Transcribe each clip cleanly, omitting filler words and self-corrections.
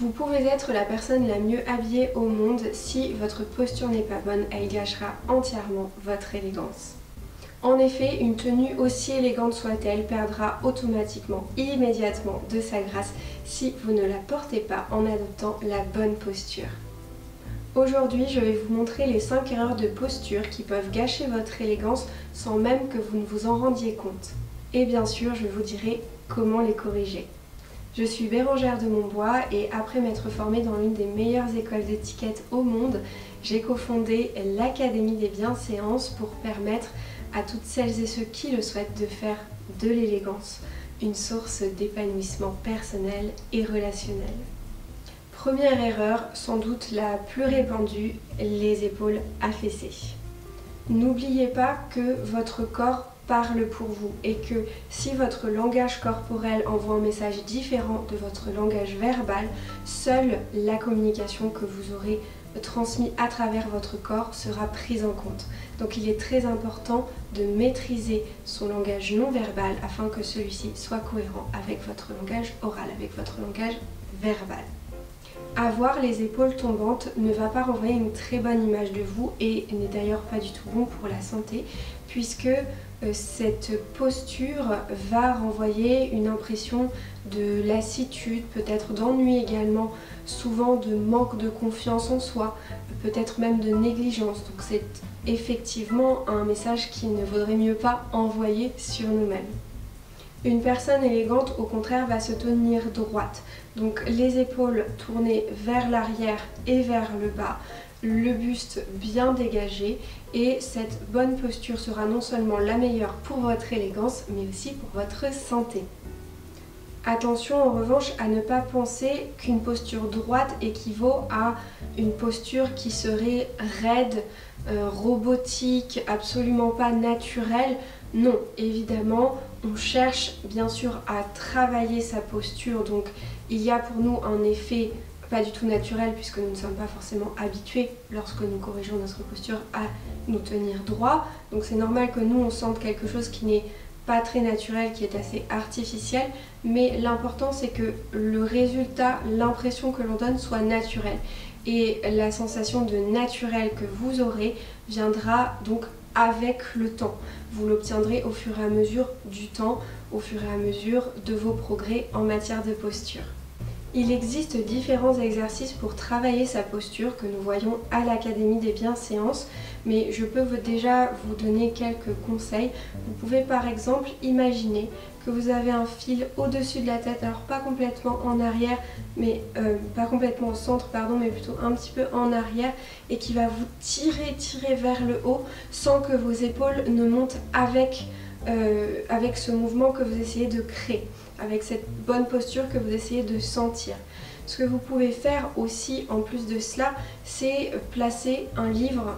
Vous pouvez être la personne la mieux habillée au monde, si votre posture n'est pas bonne, elle gâchera entièrement votre élégance. En effet, une tenue aussi élégante soit-elle perdra automatiquement, immédiatement de sa grâce si vous ne la portez pas en adoptant la bonne posture. Aujourd'hui, je vais vous montrer les 5 erreurs de posture qui peuvent gâcher votre élégance sans même que vous ne vous en rendiez compte. Et bien sûr, je vous dirai comment les corriger. Je suis Bérangère de Montbois et après m'être formée dans l'une des meilleures écoles d'étiquette au monde, j'ai cofondé l'Académie des Bienséances pour permettre à toutes celles et ceux qui le souhaitent de faire de l'élégance une source d'épanouissement personnel et relationnel. Première erreur, sans doute la plus répandue, les épaules affaissées. N'oubliez pas que votre corps parle pour vous et que si votre langage corporel envoie un message différent de votre langage verbal, seule la communication que vous aurez transmise à travers votre corps sera prise en compte. Donc il est très important de maîtriser son langage non verbal afin que celui-ci soit cohérent avec votre langage oral, avec votre langage verbal. Avoir les épaules tombantes ne va pas renvoyer une très bonne image de vous et n'est d'ailleurs pas du tout bon pour la santé, puisque cette posture va renvoyer une impression de lassitude, peut-être d'ennui également, souvent de manque de confiance en soi, peut-être même de négligence. Donc c'est effectivement un message qu'il ne vaudrait mieux pas envoyer sur nous-mêmes. Une personne élégante, au contraire, va se tenir droite. Donc les épaules tournées vers l'arrière et vers le bas, le buste bien dégagé, et cette bonne posture sera non seulement la meilleure pour votre élégance, mais aussi pour votre santé. Attention en revanche à ne pas penser qu'une posture droite équivaut à une posture qui serait raide, robotique, absolument pas naturelle. Non, évidemment, on cherche bien sûr à travailler sa posture, donc il y a pour nous un effet pas du tout naturel puisque nous ne sommes pas forcément habitués lorsque nous corrigeons notre posture à nous tenir droit. Donc c'est normal que nous on sente quelque chose qui n'est pas très naturel, qui est assez artificiel, mais l'important c'est que le résultat, l'impression que l'on donne soit naturelle. Et la sensation de naturel que vous aurez viendra donc avec le temps. Vous l'obtiendrez au fur et à mesure du temps, au fur et à mesure de vos progrès en matière de posture. Il existe différents exercices pour travailler sa posture que nous voyons à l'Académie des Bienséances, mais je peux déjà vous donner quelques conseils. Vous pouvez par exemple imaginer que vous avez un fil au-dessus de la tête, alors pas complètement en arrière, mais pas complètement au centre, pardon, mais plutôt un petit peu en arrière, et qui va vous tirer vers le haut sans que vos épaules ne montent avec ce mouvement que vous essayez de créer, avec cette bonne posture que vous essayez de sentir. Ce que vous pouvez faire aussi en plus de cela, c'est placer un livre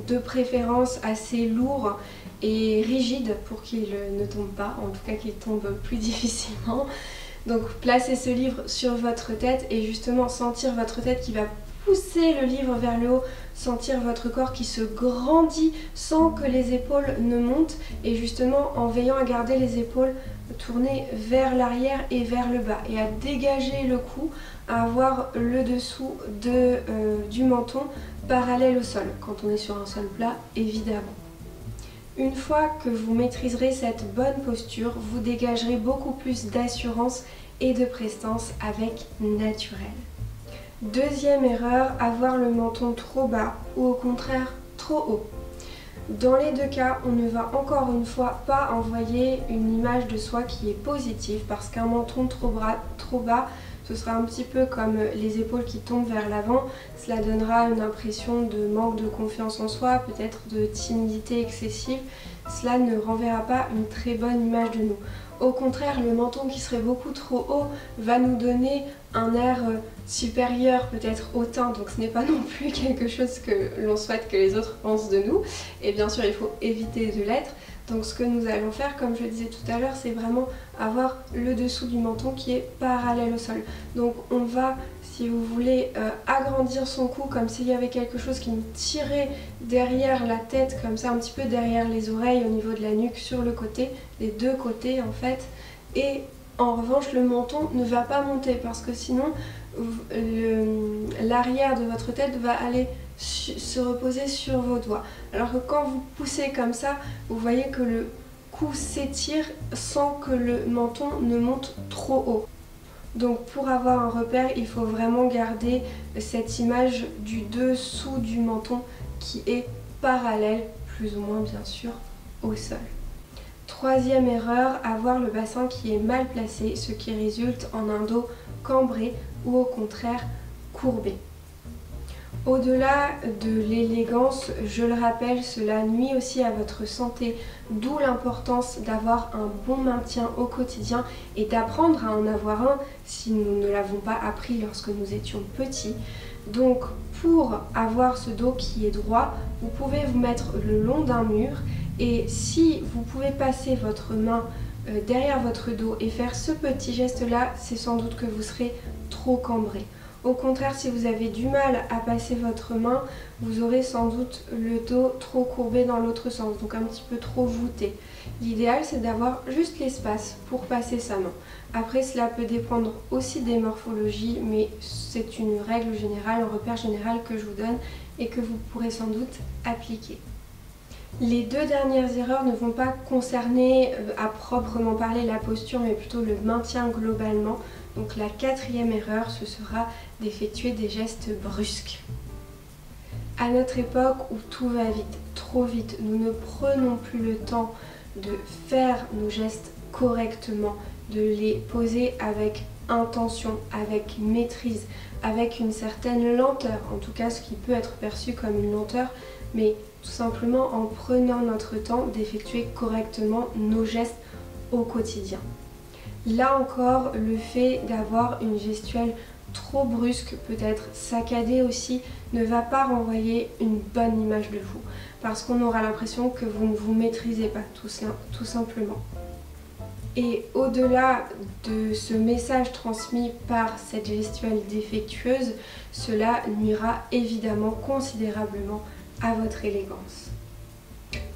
de préférence assez lourd et rigide pour qu'il ne tombe pas, en tout cas qu'il tombe plus difficilement. Donc placez ce livre sur votre tête et justement sentir votre tête qui va pousser le livre vers le haut, sentir votre corps qui se grandit sans que les épaules ne montent, et justement en veillant à garder les épaules tournées vers l'arrière et vers le bas et à dégager le cou, à avoir le dessous du menton parallèle au sol quand on est sur un sol plat évidemment. Une fois que vous maîtriserez cette bonne posture, vous dégagerez beaucoup plus d'assurance et de prestance avec naturel. Deuxième erreur, avoir le menton trop bas ou au contraire trop haut. Dans les deux cas, on ne va encore une fois pas envoyer une image de soi qui est positive, parce qu'un menton trop bas, ce sera un petit peu comme les épaules qui tombent vers l'avant. Cela donnera une impression de manque de confiance en soi, peut-être de timidité excessive. Cela ne renverra pas une très bonne image de nous. Au contraire, le menton qui serait beaucoup trop haut va nous donner un air supérieur, peut-être hautain, donc ce n'est pas non plus quelque chose que l'on souhaite que les autres pensent de nous. Et bien sûr, il faut éviter de l'être. Donc ce que nous allons faire, comme je le disais tout à l'heure, c'est vraiment avoir le dessous du menton qui est parallèle au sol. Donc on va, si vous voulez, agrandir son cou comme s'il y avait quelque chose qui nous tirait derrière la tête, comme ça un petit peu derrière les oreilles, au niveau de la nuque, sur le côté, les deux côtés en fait. Et en revanche, le menton ne va pas monter parce que sinon l'arrière de votre tête va aller se reposer sur vos doigts. Alors que quand vous poussez comme ça, vous voyez que le cou s'étire sans que le menton ne monte trop haut. Donc pour avoir un repère, il faut vraiment garder cette image du dessous du menton qui est parallèle, plus ou moins bien sûr, au sol. Troisième erreur, avoir le bassin qui est mal placé, ce qui résulte en un dos cambré ou au contraire courbé. Au-delà de l'élégance, je le rappelle, cela nuit aussi à votre santé, d'où l'importance d'avoir un bon maintien au quotidien et d'apprendre à en avoir un si nous ne l'avons pas appris lorsque nous étions petits. Donc pour avoir ce dos qui est droit, vous pouvez vous mettre le long d'un mur et si vous pouvez passer votre main derrière votre dos et faire ce petit geste là, c'est sans doute que vous serez trop cambré. Au contraire, si vous avez du mal à passer votre main, vous aurez sans doute le dos trop courbé dans l'autre sens, donc un petit peu trop voûté. L'idéal, c'est d'avoir juste l'espace pour passer sa main. Après, cela peut dépendre aussi des morphologies, mais c'est une règle générale, un repère général que je vous donne et que vous pourrez sans doute appliquer. Les deux dernières erreurs ne vont pas concerner à proprement parler la posture, mais plutôt le maintien globalement. Donc la quatrième erreur, ce sera d'effectuer des gestes brusques. À notre époque où tout va vite, trop vite, nous ne prenons plus le temps de faire nos gestes correctement, de les poser avec intention, avec maîtrise, avec une certaine lenteur, en tout cas ce qui peut être perçu comme une lenteur, mais tout simplement en prenant notre temps d'effectuer correctement nos gestes au quotidien. Là encore, le fait d'avoir une gestuelle trop brusque, peut-être saccadée aussi, ne va pas renvoyer une bonne image de vous, parce qu'on aura l'impression que vous ne vous maîtrisez pas, tout simplement. Et au-delà de ce message transmis par cette gestuelle défectueuse, cela nuira évidemment considérablement à votre élégance.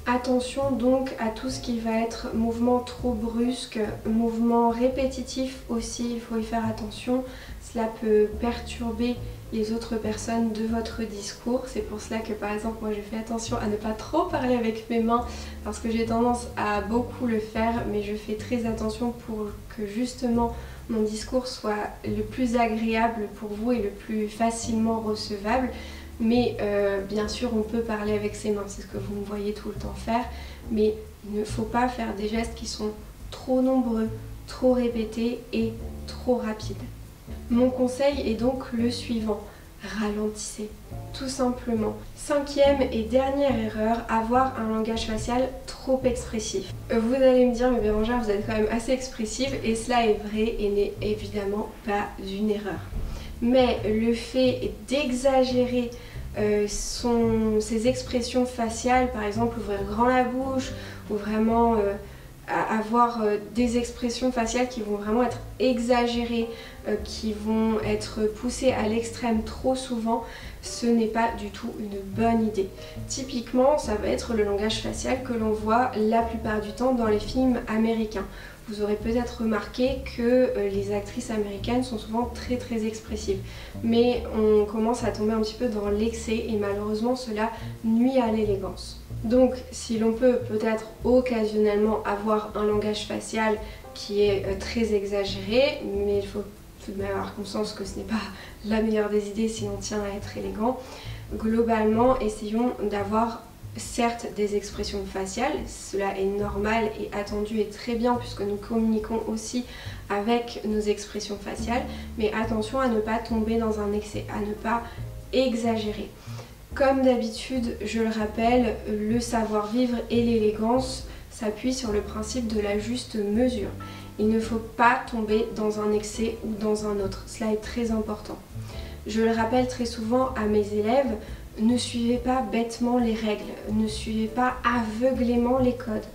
Attention donc à tout ce qui va être mouvement trop brusque, mouvement répétitif aussi, il faut y faire attention. Cela peut perturber les autres personnes de votre discours. C'est pour cela que par exemple moi je fais attention à ne pas trop parler avec mes mains parce que j'ai tendance à beaucoup le faire, mais je fais très attention pour que justement mon discours soit le plus agréable pour vous et le plus facilement recevable. Mais bien sûr on peut parler avec ses mains, c'est ce que vous me voyez tout le temps faire, mais il ne faut pas faire des gestes qui sont trop nombreux, trop répétés et trop rapides. Mon conseil est donc le suivant, ralentissez, tout simplement. Cinquième et dernière erreur, avoir un langage facial trop expressif. Vous allez me dire, mais Bérangère, vous êtes quand même assez expressive, et cela est vrai et n'est évidemment pas une erreur. Mais le fait d'exagérer ses expressions faciales, par exemple ouvrir grand la bouche ou vraiment avoir des expressions faciales qui vont vraiment être exagérées, qui vont être poussées à l'extrême trop souvent, ce n'est pas du tout une bonne idée. Typiquement, ça va être le langage facial que l'on voit la plupart du temps dans les films américains. Vous aurez peut-être remarqué que les actrices américaines sont souvent très expressives. Mais on commence à tomber un petit peu dans l'excès et malheureusement cela nuit à l'élégance. Donc si l'on peut peut-être occasionnellement avoir un langage facial qui est très exagéré, mais il faut tout de même avoir conscience que ce n'est pas la meilleure des idées si l'on tient à être élégant. Globalement, essayons d'avoir certes des expressions faciales, cela est normal et attendu et très bien puisque nous communiquons aussi avec nos expressions faciales, mais attention à ne pas tomber dans un excès, à ne pas exagérer. Comme d'habitude, je le rappelle, le savoir-vivre et l'élégance s'appuient sur le principe de la juste mesure. Il ne faut pas tomber dans un excès ou dans un autre, cela est très important. Je le rappelle très souvent à mes élèves, ne suivez pas bêtement les règles, ne suivez pas aveuglément les codes.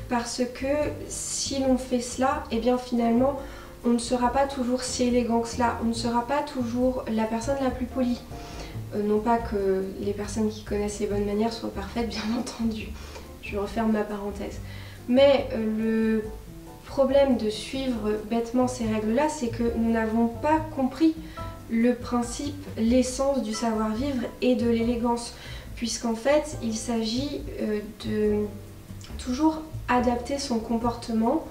Parce que si l'on fait cela, eh bien finalement, on ne sera pas toujours si élégant que cela, on ne sera pas toujours la personne la plus polie. Non pas que les personnes qui connaissent les bonnes manières soient parfaites, bien entendu. Je referme ma parenthèse. Mais le problème de suivre bêtement ces règles-là, c'est que nous n'avons pas compris le principe, l'essence du savoir-vivre et de l'élégance, puisqu'en fait il s'agit de toujours adapter son comportement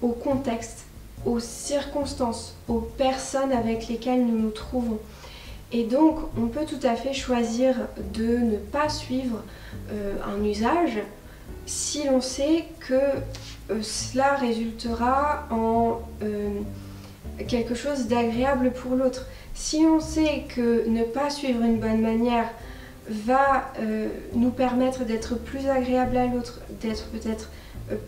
au contexte, aux circonstances, aux personnes avec lesquelles nous nous trouvons. Et donc on peut tout à fait choisir de ne pas suivre un usage si l'on sait que cela résultera en quelque chose d'agréable pour l'autre. Si on sait que ne pas suivre une bonne manière va nous permettre d'être plus agréable à l'autre, d'être peut-être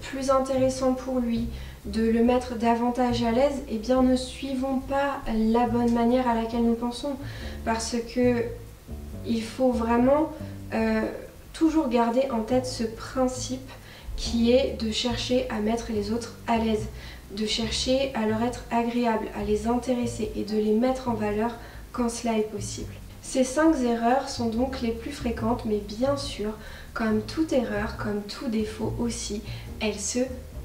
plus intéressant pour lui, de le mettre davantage à l'aise, eh bien ne suivons pas la bonne manière à laquelle nous pensons, parce que il faut vraiment toujours garder en tête ce principe qui est de chercher à mettre les autres à l'aise, de chercher à leur être agréable, à les intéresser et de les mettre en valeur quand cela est possible. Ces 5 erreurs sont donc les plus fréquentes, mais bien sûr, comme toute erreur, comme tout défaut aussi, elles se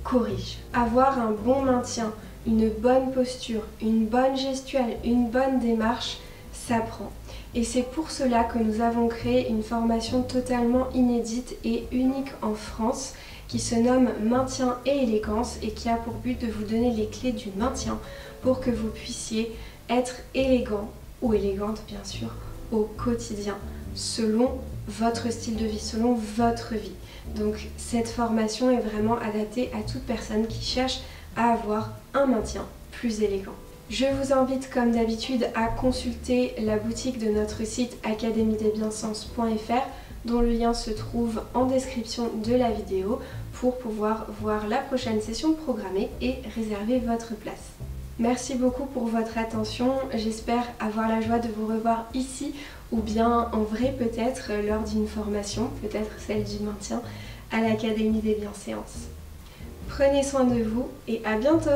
corrigent. Avoir un bon maintien, une bonne posture, une bonne gestuelle, une bonne démarche, s'apprend. Et c'est pour cela que nous avons créé une formation totalement inédite et unique en France qui se nomme Maintien et élégance et qui a pour but de vous donner les clés du maintien pour que vous puissiez être élégant ou élégante bien sûr au quotidien selon votre style de vie, selon votre vie. Donc cette formation est vraiment adaptée à toute personne qui cherche à avoir un maintien plus élégant. Je vous invite comme d'habitude à consulter la boutique de notre site academiedesbiensenses.fr dont le lien se trouve en description de la vidéo pour pouvoir voir la prochaine session programmée et réserver votre place. Merci beaucoup pour votre attention, j'espère avoir la joie de vous revoir ici ou bien en vrai peut-être lors d'une formation, peut-être celle du maintien à l'Académie des Bienséances. Prenez soin de vous et à bientôt!